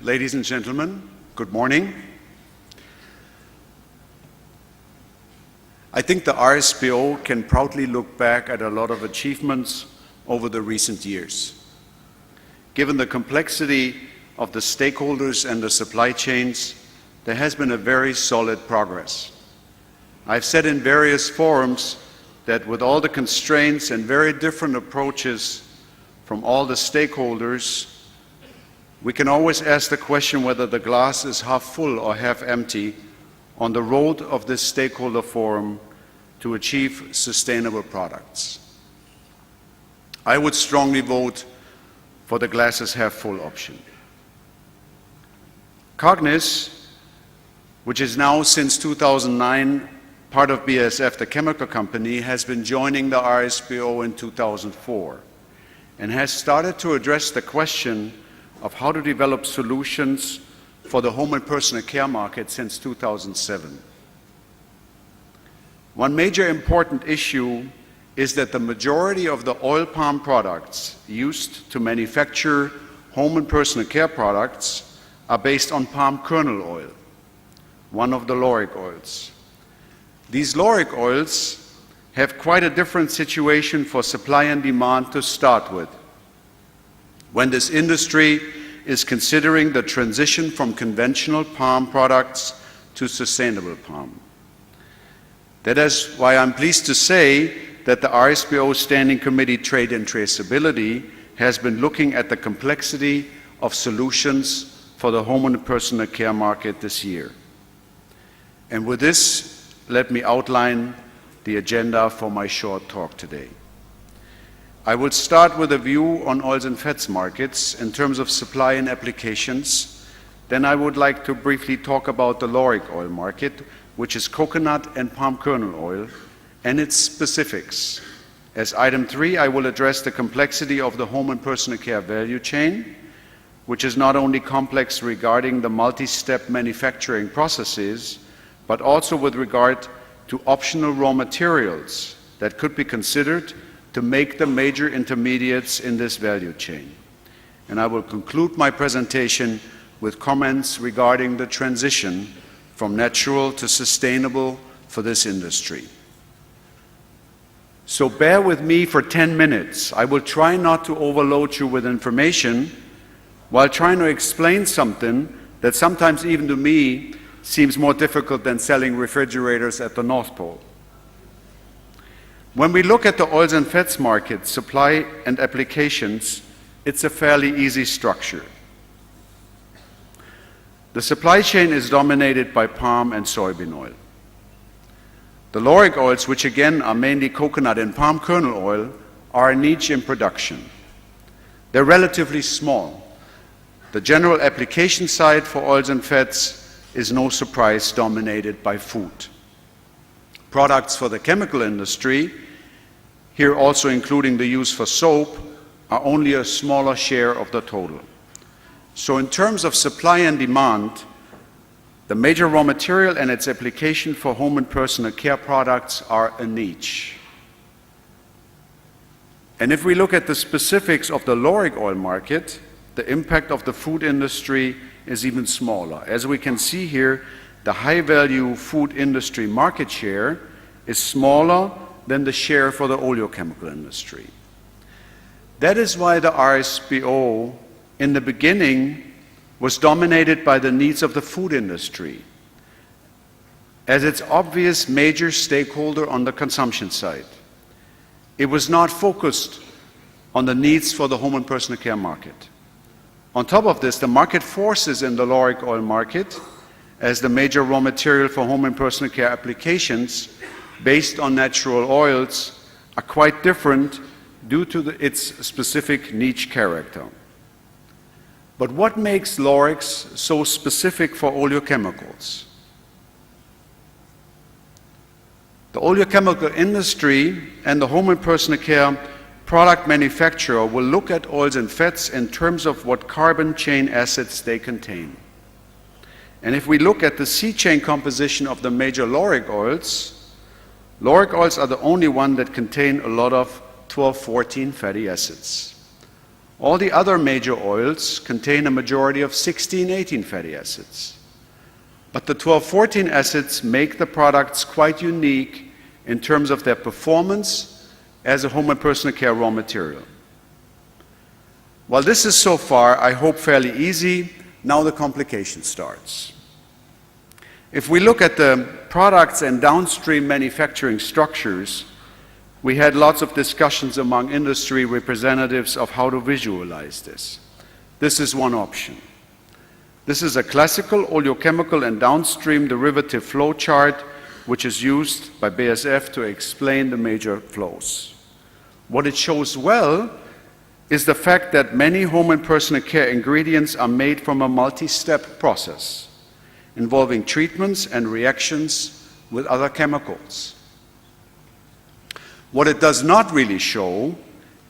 Ladies and gentlemen, good morning. I think the RSPO can proudly look back at a lot of achievements over the recent years. Given the complexity of the stakeholders and the supply chains, there has been a very solid progress. I've said in various forums that with all the constraints and very different approaches from all the stakeholders, we can always ask the question whether the glass is half full or half empty on the road of this stakeholder forum to achieve sustainable products. I would strongly vote for the glasses half full option. Cognis, which is now since 2009 part of BASF, the chemical company, has been joining the RSPO in 2004 and has started to address the question of how to develop solutions for the home and personal care market since 2007. One major important issue is that the majority of the oil palm products used to manufacture home and personal care products are based on palm kernel oil, one of the lauric oils. These lauric oils have quite a different situation for supply and demand to start with, when this industry is considering the transition from conventional palm products to sustainable palm. That is why I'm pleased to say that the RSPO Standing Committee Trade and Traceability has been looking at the complexity of solutions for the home and personal care market this year. And with this, let me outline the agenda for my short talk today. I will start with a view on oils and fats markets in terms of supply and applications. Then I would like to briefly talk about the lauric oil market, which is coconut and palm kernel oil, and its specifics. As item 3, I will address the complexity of the home and personal care value chain, which is not only complex regarding the multi-step manufacturing processes, but also with regard to optional raw materials that could be considered to make the major intermediates in this value chain. And I will conclude my presentation with comments regarding the transition from natural to sustainable for this industry. So bear with me for 10 minutes. I will try not to overload you with information while trying to explain something that sometimes even to me seems more difficult than selling refrigerators at the North Pole. When we look at the oils and fats market, supply and applications, it's a fairly easy structure. The supply chain is dominated by palm and soybean oil. The lauric oils, which again are mainly coconut and palm kernel oil, are a niche in production. They're relatively small. The general application side for oils and fats is no surprise dominated by food. Products for the chemical industry, here also including the use for soap, are only a smaller share of the total. So in terms of supply and demand, the major raw material and its application for home and personal care products are a niche. And if we look at the specifics of the lauric oil market, the impact of the food industry is even smaller. As we can see here, the high-value food industry market share is smaller than the share for the oleochemical industry. That is why the RSPO in the beginning was dominated by the needs of the food industry as its obvious major stakeholder on the consumption side. It was not focused on the needs for the home and personal care market. On top of this, the market forces in the lauric oil market as the major raw material for home and personal care applications based on natural oils are quite different due to its specific niche character. But what makes laurics so specific for oleochemicals? The oleochemical industry and the home and personal care product manufacturer will look at oils and fats in terms of what carbon chain acids they contain. And if we look at the C chain composition of the major lauric oils are the only one that contain a lot of 12-14 fatty acids. All the other major oils contain a majority of 16-18 fatty acids. But the 12-14 acids make the products quite unique in terms of their performance as a home and personal care raw material. While this is so far, I hope, fairly easy, now the complication starts. If we look at the products and downstream manufacturing structures, we had lots of discussions among industry representatives of how to visualize this. This is one option. This is a classical oleochemical and downstream derivative flow chart, which is used by BASF to explain the major flows. What it shows well is the fact that many home and personal care ingredients are made from a multi-step process involving treatments and reactions with other chemicals. What it does not really show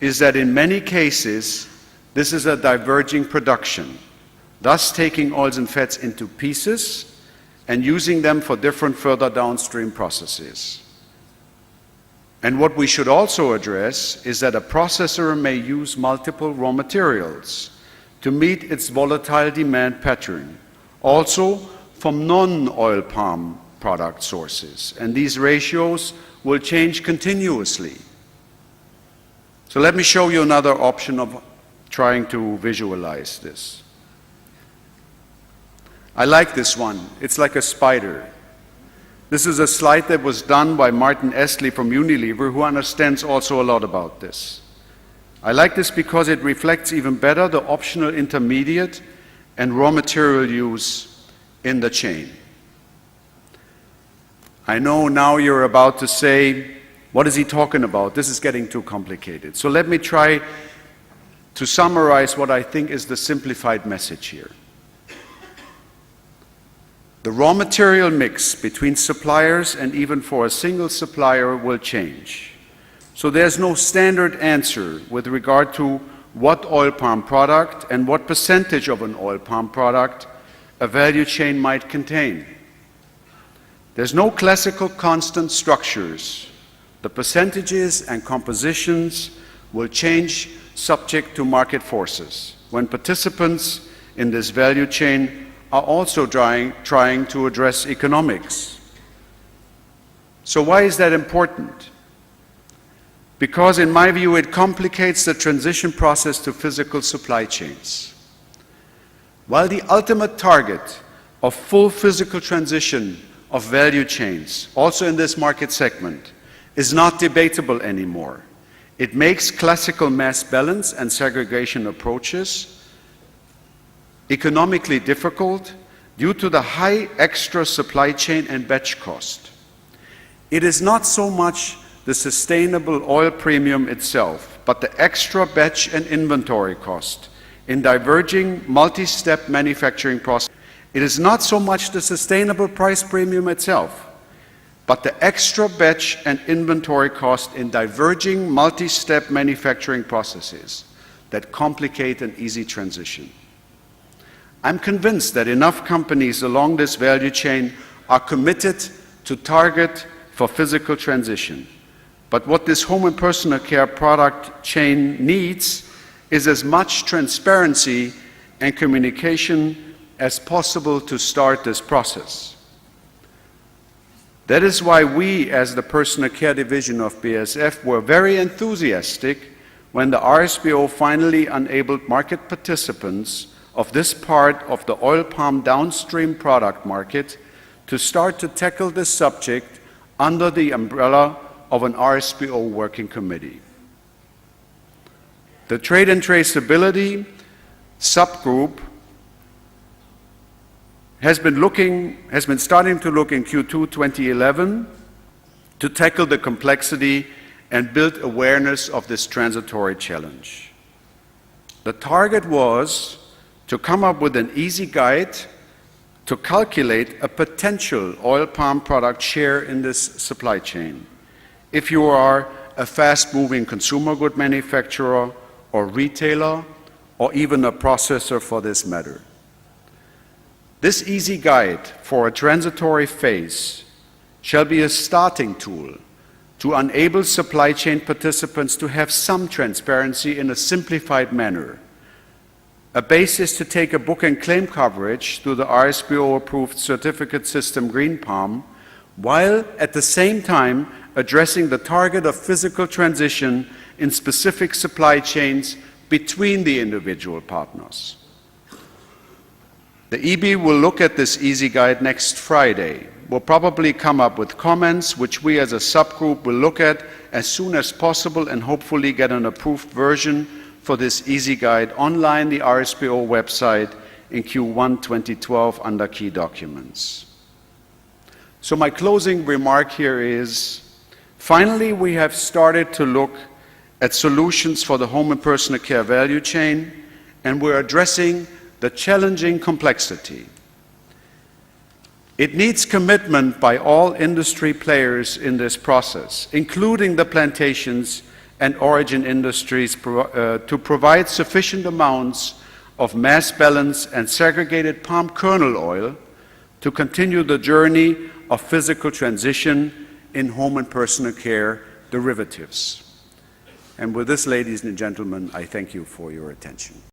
is that in many cases, this is a diverging production, thus taking oils and fats into pieces and using them for different further downstream processes. And what we should also address is that a processor may use multiple raw materials to meet its volatile demand pattern, also from non-oil palm product sources, and these ratios will change continuously. So let me show you another option of trying to visualize this. I like this one. It's like a spider. This is a slide that was done by Martin Estley from Unilever, who understands also a lot about this. I like this because it reflects even better the optional intermediate and raw material use in the chain. I know now you're about to say, what is he talking about? This is getting too complicated. So let me try to summarize what I think is the simplified message here. The raw material mix between suppliers and even for a single supplier will change. So there's no standard answer with regard to what oil palm product and what percentage of an oil palm product a value chain might contain. There's no classical constant structures. The percentages and compositions will change subject to market forces when participants in this value chain are also trying to address economics. So why is that important? Because in my view it complicates the transition process to physical supply chains. While the ultimate target of full physical transition of value chains, also in this market segment, is not debatable anymore, it makes classical mass balance and segregation approaches economically difficult due to the high extra supply chain and batch cost. It is not so much the sustainable oil premium itself, but the extra batch and inventory cost in diverging multi-step manufacturing process. It is not so much the sustainable price premium itself, but the extra batch and inventory cost in diverging multi-step manufacturing processes that complicate an easy transition. I'm convinced that enough companies along this value chain are committed to target for physical transition. But what this home and personal care product chain needs is as much transparency and communication as possible to start this process. That is why we, as the personal care division of BASF, were very enthusiastic when the RSPO finally enabled market participants of this part of the oil palm downstream product market to start to tackle this subject under the umbrella of an RSPO working committee. The trade and traceability subgroup has been starting to look in Q2 2011 to tackle the complexity and build awareness of this transitory challenge. The target was to come up with an easy guide to calculate a potential oil palm product share in this supply chain if you are a fast-moving consumer good manufacturer or retailer or even a processor for this matter. This easy guide for a transitory phase shall be a starting tool to enable supply chain participants to have some transparency in a simplified manner. A basis to take a book and claim coverage through the RSPO-approved certificate system Green Palm, while at the same time addressing the target of physical transition in specific supply chains between the individual partners. The EB will look at this easy guide next Friday. We'll probably come up with comments which we as a subgroup will look at as soon as possible and hopefully get an approved version for this easy guide online, the RSPO website, in Q1 2012 under key documents. So my closing remark here is, finally we have started to look at solutions for the home and personal care value chain, and we're addressing the challenging complexity. It needs commitment by all industry players in this process, including the plantations and origin industries, to provide sufficient amounts of mass balance and segregated palm kernel oil to continue the journey of physical transition in home and personal care derivatives. And with this, ladies and gentlemen, I thank you for your attention.